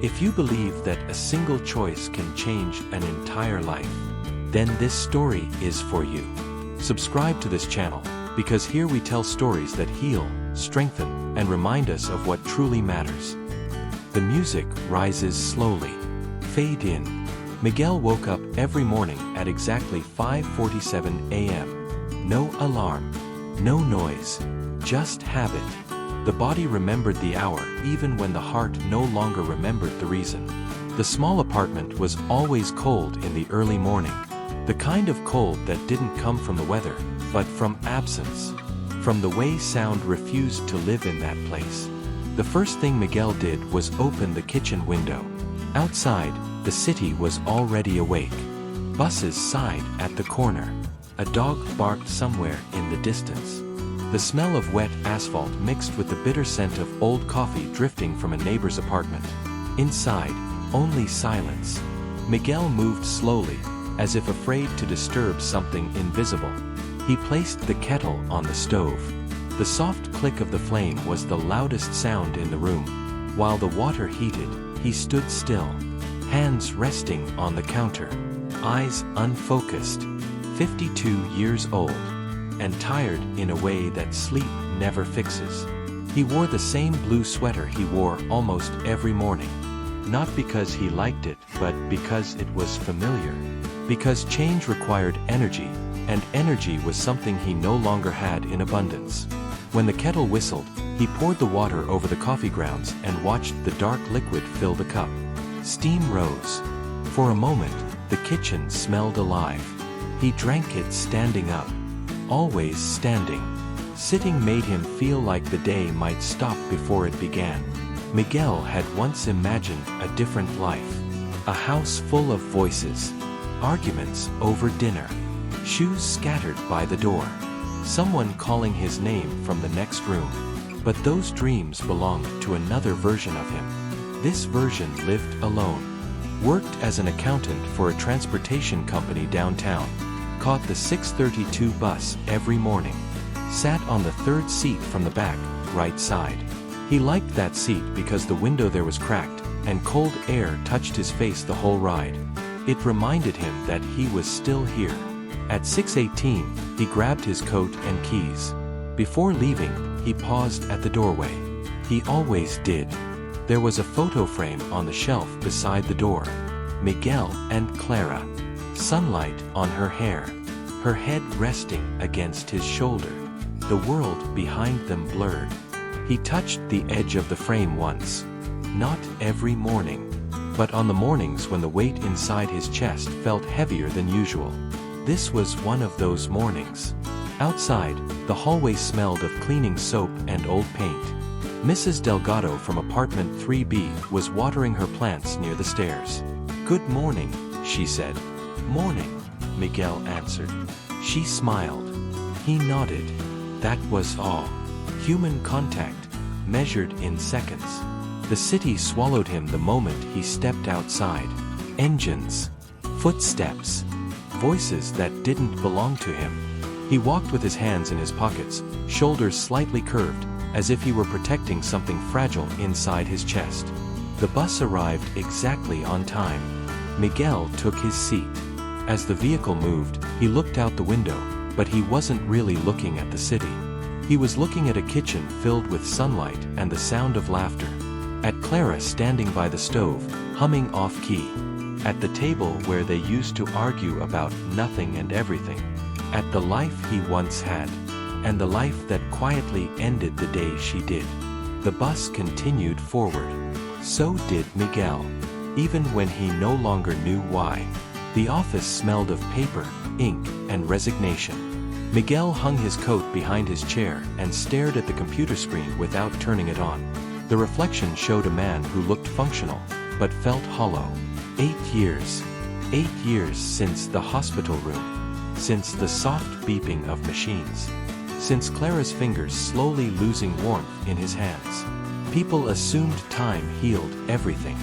If you believe that a single choice can change an entire life, then this story is for you. Subscribe to this channel, because here we tell stories that heal, strengthen, and remind us of what truly matters. The music rises slowly. Fade in. Miguel woke up every morning at exactly 5:47 a.m. No alarm, no noise, just habit. The body remembered the hour even when the heart no longer remembered the reason. The small apartment was always cold in the early morning. The kind of cold that didn't come from the weather, but from absence. From the way sound refused to live in that place. The first thing Miguel did was open the kitchen window. Outside, the city was already awake. Buses sighed at the corner. A dog barked somewhere in the distance. The smell of wet asphalt mixed with the bitter scent of old coffee drifting from a neighbor's apartment. Inside, only silence. Miguel moved slowly, as if afraid to disturb something invisible. He placed the kettle on the stove. The soft click of the flame was the loudest sound in the room. While the water heated, he stood still, hands resting on the counter, eyes unfocused. 52 years old, and tired in a way that sleep never fixes. He wore the same blue sweater he wore almost every morning. Not because he liked it, but because it was familiar. Because change required energy, and energy was something he no longer had in abundance. When the kettle whistled, he poured the water over the coffee grounds and watched the dark liquid fill the cup. Steam rose. For a moment, the kitchen smelled alive. He drank it standing up. Always standing. Sitting made him feel like the day might stop before it began. Miguel had once imagined a different life. A house full of voices. Arguments over dinner. Shoes scattered by the door. Someone calling his name from the next room. But those dreams belonged to another version of him. This version lived alone. Worked as an accountant for a transportation company downtown. Caught the 6:32 bus every morning. Sat on the third seat from the back, right side. He liked that seat because the window there was cracked, and cold air touched his face the whole ride. It reminded him that he was still here. At 6:18, he grabbed his coat and keys. Before leaving, he paused at the doorway. He always did. There was a photo frame on the shelf beside the door. Miguel and Clara. Sunlight on her hair. Her head resting against his shoulder. The world behind them blurred. He touched the edge of the frame once. Not every morning. But on the mornings when the weight inside his chest felt heavier than usual. This was one of those mornings. Outside, the hallway smelled of cleaning soap and old paint. Mrs. Delgado from apartment 3B was watering her plants near the stairs. "Good morning," she said. "Morning," Miguel answered. She smiled. He nodded. That was all. Human contact, measured in seconds. The city swallowed him the moment he stepped outside. Engines. Footsteps. Voices that didn't belong to him. He walked with his hands in his pockets, shoulders slightly curved, as if he were protecting something fragile inside his chest. The bus arrived exactly on time. Miguel took his seat. As the vehicle moved, he looked out the window, but he wasn't really looking at the city. He was looking at a kitchen filled with sunlight and the sound of laughter. At Clara standing by the stove, humming off-key. At the table where they used to argue about nothing and everything. At the life he once had. And the life that quietly ended the day she did. The bus continued forward. So did Miguel. Even when he no longer knew why. The office smelled of paper, ink, and resignation. Miguel hung his coat behind his chair and stared at the computer screen without turning it on. The reflection showed a man who looked functional, but felt hollow. 8 years. 8 years since the hospital room. Since the soft beeping of machines. Since Clara's fingers slowly losing warmth in his hands. People assumed time healed everything.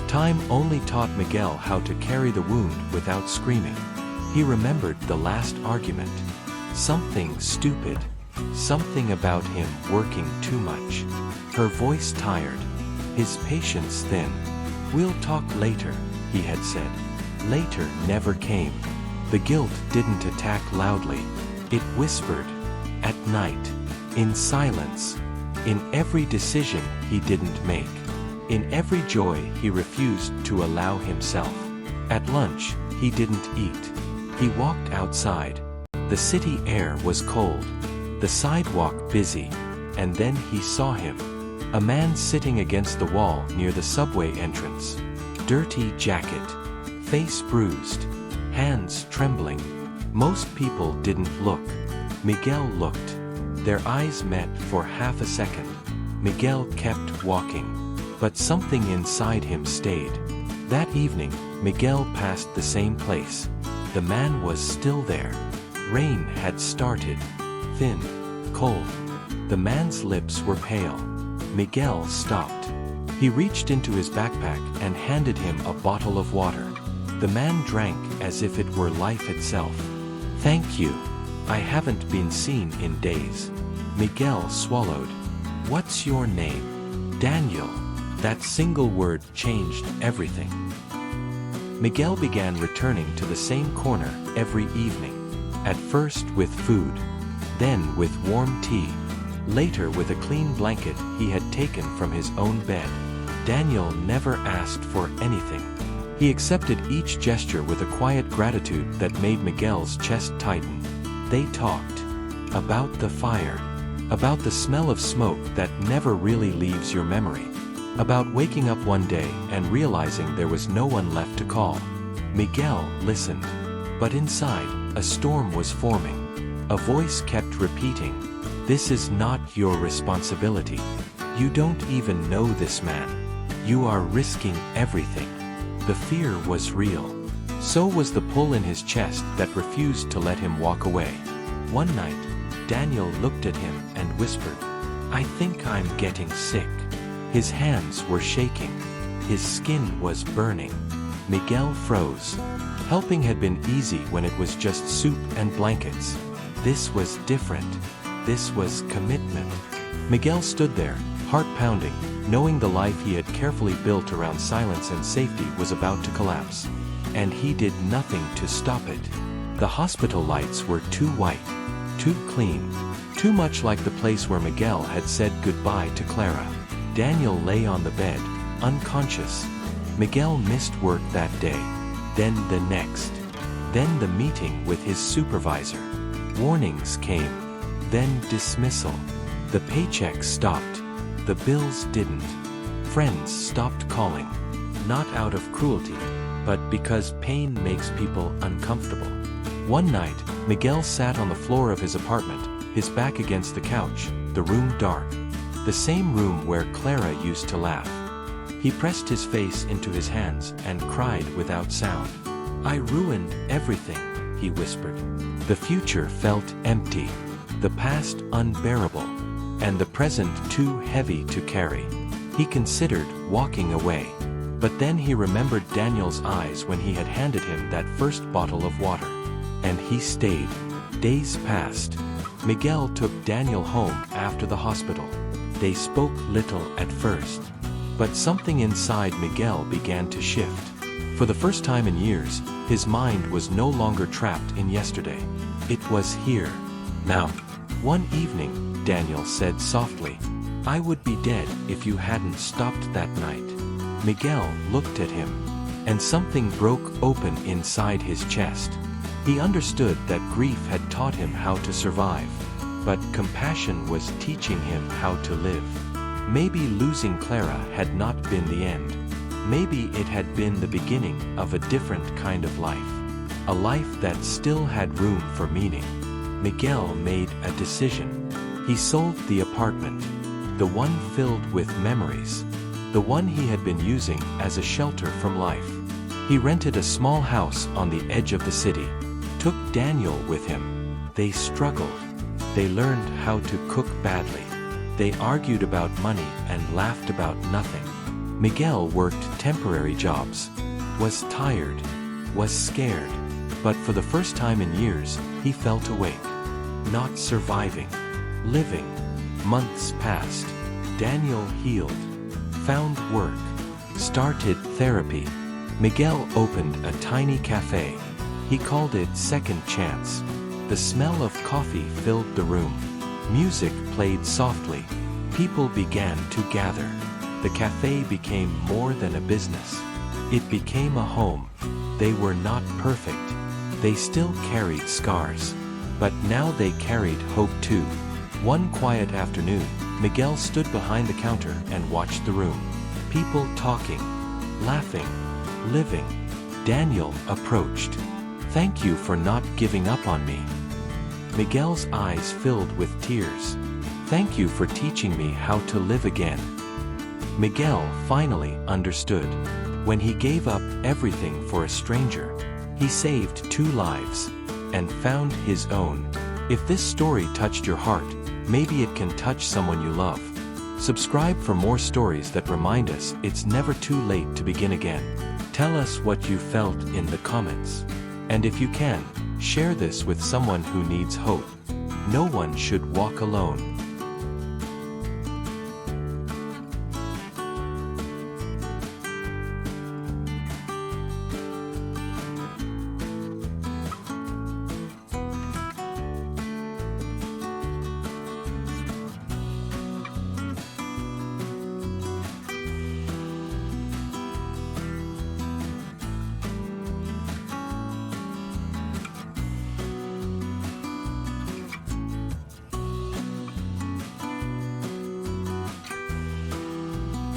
Time only taught Miguel how to carry the wound without screaming. He remembered the last argument. Something stupid. Something about him working too much. Her voice tired. His patience thin. "We'll talk later," he had said. Later never came. The guilt didn't attack loudly. It whispered. At night. In silence. In every decision he didn't make. In every joy he refused to allow himself. At lunch, he didn't eat. He walked outside. The city air was cold. The sidewalk busy. And then he saw him. A man sitting against the wall near the subway entrance. Dirty jacket. Face bruised. Hands trembling. Most people didn't look. Miguel looked. Their eyes met for half a second. Miguel kept walking. But something inside him stayed. That evening, Miguel passed the same place. The man was still there. Rain had started. Thin. Cold. The man's lips were pale. Miguel stopped. He reached into his backpack and handed him a bottle of water. The man drank as if it were life itself. "Thank you. I haven't been seen in days." Miguel swallowed. "What's your name?" "Daniel." That single word changed everything. Miguel began returning to the same corner every evening. At first with food. Then with warm tea. Later with a clean blanket he had taken from his own bed. Daniel never asked for anything. He accepted each gesture with a quiet gratitude that made Miguel's chest tighten. They talked. About the fire. About the smell of smoke that never really leaves your memory. About waking up one day and realizing there was no one left to call. Miguel listened. But inside, a storm was forming. A voice kept repeating, "This is not your responsibility. You don't even know this man. You are risking everything." The fear was real. So was the pull in his chest that refused to let him walk away. One night, Daniel looked at him and whispered, "I think I'm getting sick." His hands were shaking. His skin was burning. Miguel froze. Helping had been easy when it was just soup and blankets. This was different. This was commitment. Miguel stood there, heart pounding, knowing the life he had carefully built around silence and safety was about to collapse. And he did nothing to stop it. The hospital lights were too white, too clean, too much like the place where Miguel had said goodbye to Clara. Daniel lay on the bed, unconscious. Miguel missed work that day, then the next, then the meeting with his supervisor. Warnings came, then dismissal. The paycheck stopped. The bills didn't. Friends stopped calling. Not out of cruelty, but because pain makes people uncomfortable. One night, Miguel sat on the floor of his apartment, his back against the couch, the room dark. The same room where Clara used to laugh. He pressed his face into his hands and cried without sound. "I ruined everything," he whispered. The future felt empty, the past unbearable, and the present too heavy to carry. He considered walking away. But then he remembered Daniel's eyes when he had handed him that first bottle of water. And he stayed. Days passed. Miguel took Daniel home after the hospital. They spoke little at first. But something inside Miguel began to shift. For the first time in years, his mind was no longer trapped in yesterday. It was here, now. One evening, Daniel said softly, "I would be dead if you hadn't stopped that night." Miguel looked at him, and something broke open inside his chest. He understood that grief had taught him how to survive, but compassion was teaching him how to live. Maybe losing Clara had not been the end. Maybe it had been the beginning of a different kind of life. A life that still had room for meaning. Miguel made a decision. He sold the apartment, the one filled with memories, the one he had been using as a shelter from life. He rented a small house on the edge of the city, took Daniel with him. They struggled. They learned how to cook badly. They argued about money and laughed about nothing. Miguel worked temporary jobs, was tired, was scared, but for the first time in years, he felt awake. Not surviving, living. Months passed. Daniel healed, found work, started therapy. Miguel opened a tiny cafe. He called it Second Chance. The smell of coffee filled the room. Music played softly. People began to gather. The cafe became more than a business. It became a home. They were not perfect. They still carried scars. But now they carried hope too. One quiet afternoon, Miguel stood behind the counter and watched the room. People talking, laughing, living. Daniel approached. "Thank you for not giving up on me." Miguel's eyes filled with tears. "Thank you for teaching me how to live again." Miguel finally understood. When he gave up everything for a stranger, he saved 2 lives and found his own. If this story touched your heart, maybe it can touch someone you love. Subscribe for more stories that remind us it's never too late to begin again. Tell us what you felt in the comments. And if you can, share this with someone who needs hope. No one should walk alone.